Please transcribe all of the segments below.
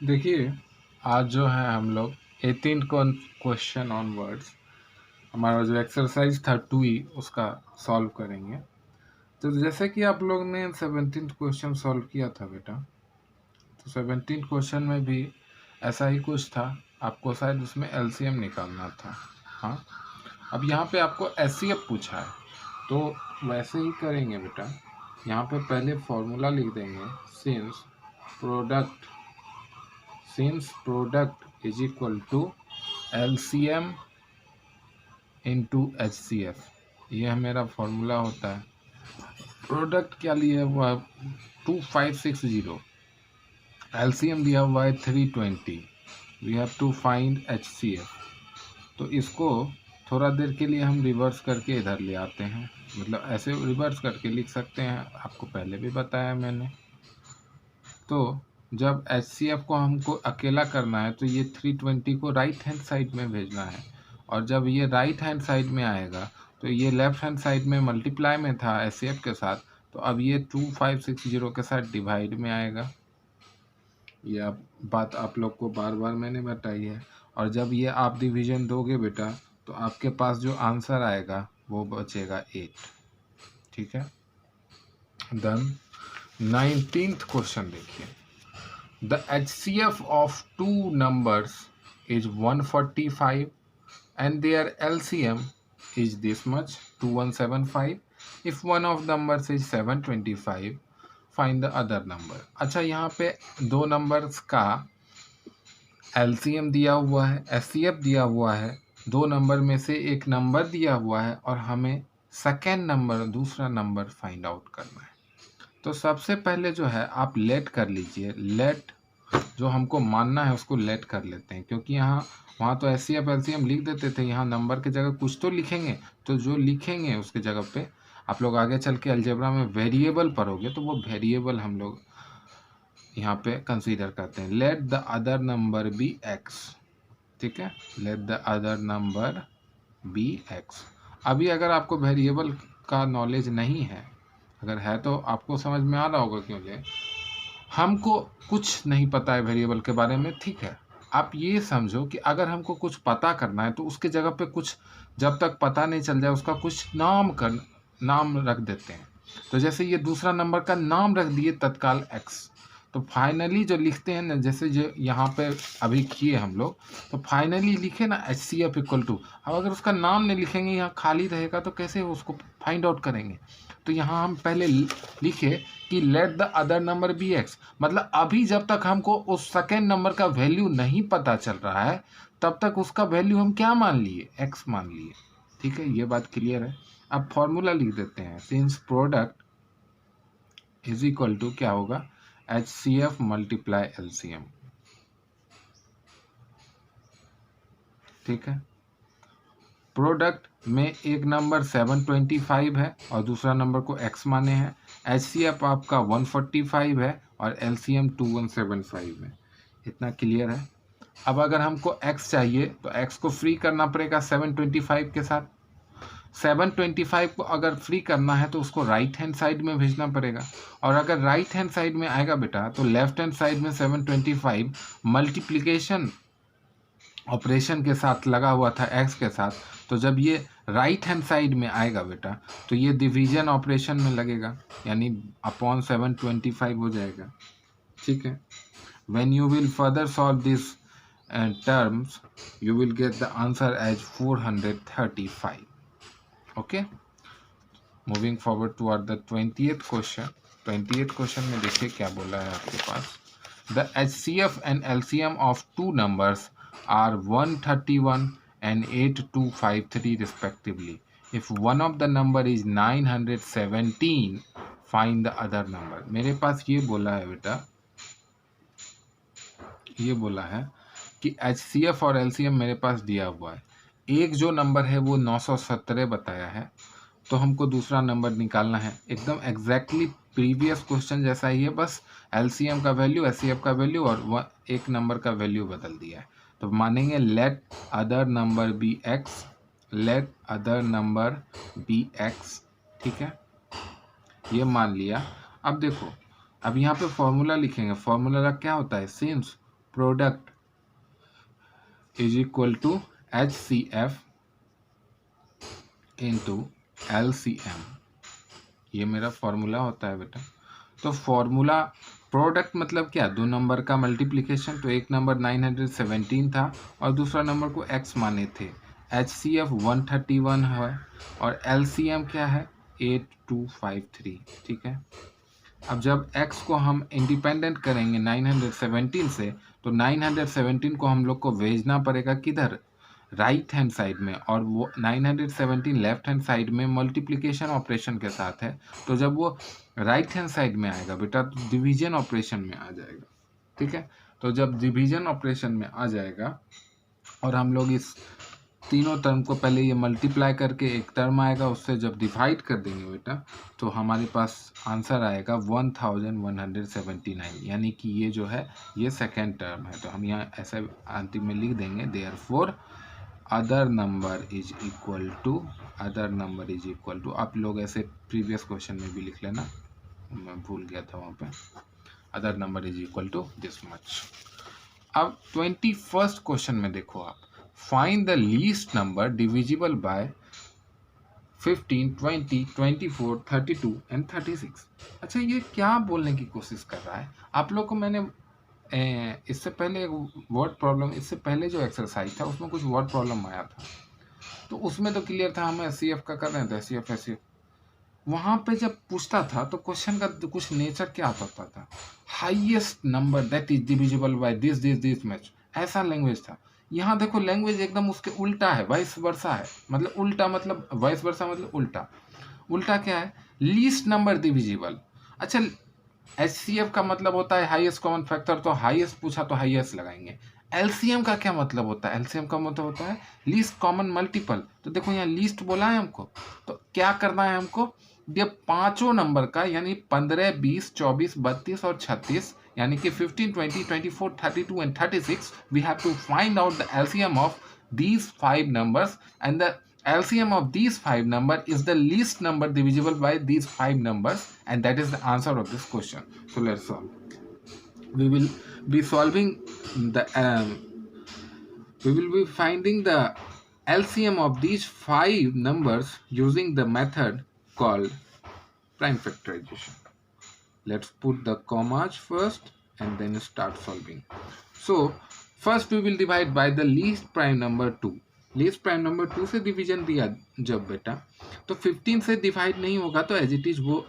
देखिए, आज जो है हम लोग 18 क्वेश्चन ऑनवर्ड्स हमारा जो एक्सरसाइज था 2E उसका सॉल्व करेंगे। तो जैसे कि आप लोग ने 17th क्वेश्चन सॉल्व किया था बेटा, तो 17th क्वेश्चन में भी ऐसा ही कुछ था। आपको शायद उसमें एलसीएम निकालना था। हाँ, अब यहाँ पे आपको एचसीएफ पूछा है, तो वैसे ही करेंगे बेटा। यहाँ पे पहले फॉर्मूला लिख देंगे, since product is equal to LCM into HCF. यह मेरा फॉर्मूला होता है। प्रोडक्ट क्या लिया हुआ है 2560, एलसीएम दिया हुआ है 320। We have to find HCF. तो इसको थोड़ा देर के लिए हम रिवर्स करके इधर ले आते हैं, मतलब ऐसे रिवर्स करके लिख सकते हैं, आपको पहले भी बताया मैंने। तो जब एचसीएफ को हमको अकेला करना है तो ये 320 को राइट हैंड साइड में भेजना है, और जब ये राइट हैंड साइड में आएगा तो ये लेफ्ट हैंड साइड में मल्टीप्लाई में था एचसीएफ के साथ, तो अब ये 2560 के साथ डिवाइड में आएगा। ये बात आप लोग को बार बार मैंने बताई है। और जब ये आप डिवीजन दोगे बेटा, तो आपके पास जो आंसर आएगा वो बचेगा 8। ठीक है। देन 19th क्वेश्चन देखिए। The HCF of two numbers is 145 and their LCM is this much, 2175. If one of numbers is 725, find the other number. अच्छा, यहाँ पे दो नंबर्स का LCM दिया हुआ है, HCF दिया हुआ है, दो नंबर में से एक नंबर दिया हुआ है और हमें सेकेंड नंबर, दूसरा नंबर फाइंड आउट करना है। तो सबसे पहले जो है आप लेट कर लीजिए। लेट जो हमको मानना है उसको लेट कर लेते हैं, क्योंकि वहाँ तो एचसीएफ एलसीएम लिख देते थे, यहाँ नंबर की जगह कुछ तो लिखेंगे। तो जो लिखेंगे उसके जगह पे आप लोग आगे चल के अलजेब्रा में वेरिएबल पढ़ोगे, तो वो वेरिएबल हम लोग यहाँ पे कंसीडर करते हैं। Let the other number be x. ठीक है, let the other number be x. अभी अगर आपको वेरिएबल का नॉलेज नहीं है, अगर है तो आपको समझ में आ रहा होगा, क्योंकि हमको कुछ नहीं पता है वेरिएबल के बारे में। ठीक है, आप ये समझो कि अगर हमको कुछ पता करना है तो उसके जगह पे कुछ, जब तक पता नहीं चल जाए उसका कुछ नाम रख देते हैं। तो जैसे ये दूसरा नंबर का नाम रख दिए तत्काल एक्स। तो फाइनली जो लिखते हैं ना, जैसे जो यहाँ पे अभी किए हम लोग, तो फाइनली लिखे ना HCF इक्वल टू। अब अगर उसका नाम नहीं लिखेंगे, यहाँ खाली रहेगा, तो कैसे उसको फाइंड आउट करेंगे। तो यहाँ हम पहले लिखे कि let the other number be x, मतलब अभी जब तक हमको उस सेकेंड नंबर का वैल्यू नहीं पता चल रहा है, तब तक उसका वैल्यू हम क्या मान लिए, एक्स मान लिए। ठीक है, ये बात क्लियर है। अब फॉर्मूला लिख देते हैं, since product is equal to क्या होगा, HCF मल्टीप्लाई LCM। ठीक है, प्रोडक्ट में एक नंबर 725 है और दूसरा नंबर को x माने हैं। HCF आपका 145 है और LCM 2175 है। इतना क्लियर है। अब अगर हमको x चाहिए तो x को फ्री करना पड़ेगा 725 के साथ। 725 को अगर फ्री करना है तो उसको राइट हैंड साइड में भेजना पड़ेगा, और अगर राइट हैंड साइड में आएगा बेटा तो लेफ्ट हैंड साइड में 725 मल्टीप्लिकेशन ऑपरेशन के साथ लगा हुआ था x के साथ, तो जब ये राइट हैंड साइड में आएगा बेटा तो ये डिवीजन ऑपरेशन में लगेगा, यानी अपॉन 725 हो जाएगा। ठीक है, when you will further solve this terms you will get the answer as 435। Okay, moving forward toward the 20th question. 20th question में देखिए क्या बोला है आपके पास। The HCF and LCM of two numbers are 131 and 8253 respectively. If one of the number is 917, find the other number. मेरे पास ये बोला है बेटा, ये बोला है कि HCF और LCM मेरे पास दिया हुआ है। एक जो नंबर है वो 917 बताया है, तो हमको दूसरा नंबर निकालना है। एकदम एग्जैक्टली प्रीवियस क्वेश्चन जैसा ही है, बस LCM का वैल्यू, HCF का वैल्यू और एक नंबर का वैल्यू बदल दिया है। तो मानेंगे let other number be x, let other number be x. ठीक है, ये मान लिया। अब देखो, अब यहाँ पे फॉर्मूला लिखेंगे। फॉर्मूला क्या होता है, since product is equal to HCF into LCM, ये मेरा फॉर्मूला होता है बेटा। तो फॉर्मूला प्रोडक्ट मतलब क्या, दो नंबर का मल्टीप्लिकेशन। तो एक नंबर 917 था और दूसरा नंबर को x माने थे। HCF 131 है और LCM क्या है 8253, ठीक है। अब जब x को हम इंडिपेंडेंट करेंगे 917 से, तो 917 को हम लोग को भेजना पड़ेगा किधर, राइट हैंड साइड में, और वो 917 लेफ्ट हैंड साइड में मल्टीप्लिकेशन ऑपरेशन के साथ है। तो जब वो राइट हैंड साइड में आएगा बेटा तो डिवीजन ऑपरेशन में आ जाएगा, ठीक है। तो जब डिवीजन ऑपरेशन में आ जाएगा और हम लोग इस तीनों टर्म को पहले ये मल्टीप्लाई करके एक टर्म आएगा, उससे जब डिवाइड कर देंगे बेटा तो हमारे पास आंसर आएगा 1179, यानी कि ये जो है ये सेकेंड टर्म है। तो हम यहाँ ऐसे अंतिम में लिख देंगे therefore other number is equal to, आप लोग ऐसे प्रीवियस क्वेश्चन में भी लिख लेना, मैं भूल गया था वहाँ पे, other number is equal to this much. अब 21st क्वेश्चन में देखो आप, find the least number divisible by 15, 20, 24, 32 and 36। अच्छा, ये क्या बोलने की कोशिश कर रहा है आप लोग को। मैंने इससे पहले वर्ड प्रॉब्लम, इससे पहले जो एक्सरसाइज था उसमें कुछ वर्ड प्रॉब्लम आया था, तो उसमें तो क्लियर था हम HCF का कर रहे थे, HCF। वहाँ पे जब पूछता था तो क्वेश्चन का कुछ नेचर क्या होता था, highest number that is divisible by this this this much, ऐसा लैंग्वेज था। यहाँ देखो लैंग्वेज एकदम उसके उल्टा है, वाइस वर्सा है, मतलब उल्टा, मतलब वाइस वर्सा मतलब उल्टा। उल्टा क्या है, लीस्ट नंबर डिविजिबल। अच्छा, HCF का मतलब होता है हाईएस्ट कॉमन फैक्टर, तो हाईएस्ट पूछा तो हाईएस्ट लगाएंगे। LCM का क्या मतलब होता है, LCM का मतलब होता है लीस्ट कॉमन मल्टीपल। तो देखो यहाँ लीस्ट बोला है हमको, तो क्या करना है हमको, ये पांचों नंबर का यानी 15, 20, 24, 32 और 36, यानी कि 15, 20, 24, 32 and 36, we have to find out the LCM of these 5 numbers, and the LCM of these 5 number is the least number divisible by these 5 numbers, and that is the answer of this question. So let's solve. We will be solving the we will be finding the LCM of these 5 numbers using the method called prime factorization. Let's put the commas first and then start solving. So first we will divide by the least prime number 2. Least prime number 2 से division दिया जब बेटा, तो 15 से divide नहीं होगा तो as it is वो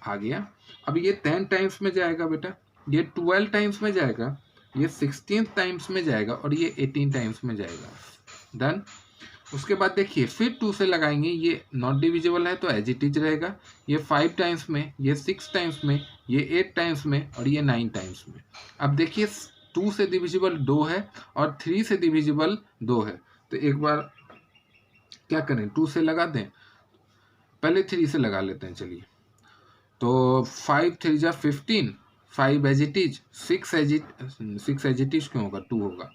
आ गया। अब ये 10 टाइम्स में जाएगा बेटा, ये 12 टाइम्स में जाएगा, ये 16 टाइम्स में जाएगा और ये 18 टाइम्स में जाएगा। डन। उसके बाद देखिए फिर 2 से लगाएंगे, ये नॉट डिविजिबल है तो एज इट इज रहेगा। ये 5 टाइम्स में, ये 6 टाइम्स में, ये 8 टाइम्स में और ये 9 टाइम्स में। अब देखिए 2 से डिविजिबल 2 है और 3 से डिविजिबल 2 है, तो एक बार क्या करें, 2 से लगा दें, पहले 3 से लगा लेते हैं। चलिए, तो 5 3 जा 15, 5 as it is, 6 as it is क्यों होगा, 2 होगा।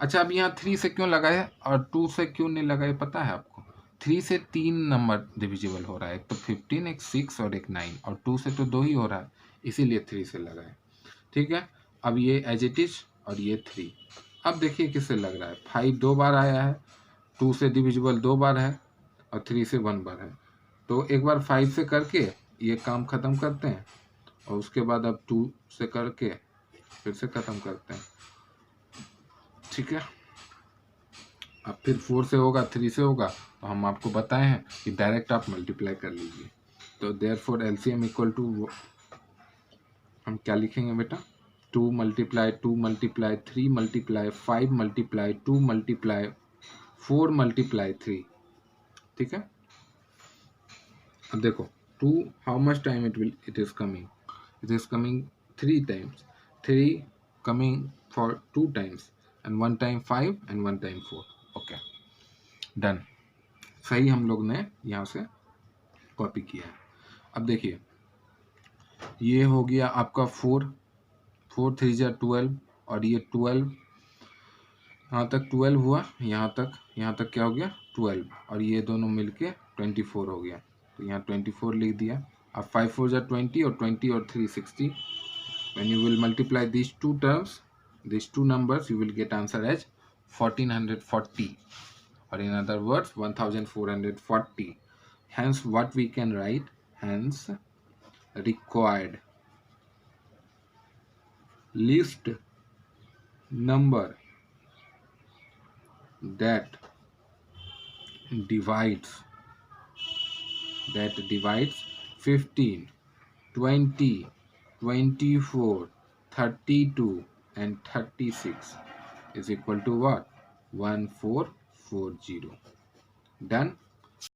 अच्छा, अब यहाँ 3 से क्यों लगाए और 2 से क्यों नहीं लगाए पता है आपको, 3 से 3 नंबर डिविजिबल हो रहा है, एक तो 15, एक 6 और एक 9, और 2 से तो 2 ही हो रहा है, इसीलिए 3 से लगाए। ठीक है, अब ये एज इट इज और ये 3। अब देखिए किससे लग रहा है, 5 2 बार आया है, 2 से डिविजिबल 2 बार है और 3 से 1 बार है। तो एक बार 5 से करके ये काम ख़त्म करते हैं और उसके बाद अब 2 से करके फिर से ख़त्म करते हैं। ठीक है, अब फिर 4 से होगा, 3 से होगा, तो हम आपको बताए हैं कि डायरेक्ट आप मल्टीप्लाई कर लीजिए। तो देयरफॉर LCM इक्वल टू, हम क्या लिखेंगे बेटा, 2 multiply 2 multiply 3 multiply 5 multiply 2 multiply 4 multiply 3। ठीक है, अब देखो 2 how much time it is coming 3 times, 3 coming for 2 times and 1 time 5 and 1 time 4। Okay, done. सही हम लोग ने यहाँ से कॉपी किया है। अब देखिए ये हो गया आपका 4 3 जा 12 और ये 12, यहाँ तक 12 हुआ, यहाँ तक क्या हो गया 12, और ये दोनों मिलके 24 हो गया, तो यहाँ 24 लिख दिया। अब 5 4 जा 20 और 20 और 3 60। When you will multiply this 2 terms these two numbers, you will get answer as 1440, or in other words 1440. Hence what we can write, hence required least number that divides 15, 20, 24, 32 and 36 is equal to what? 1440. Done.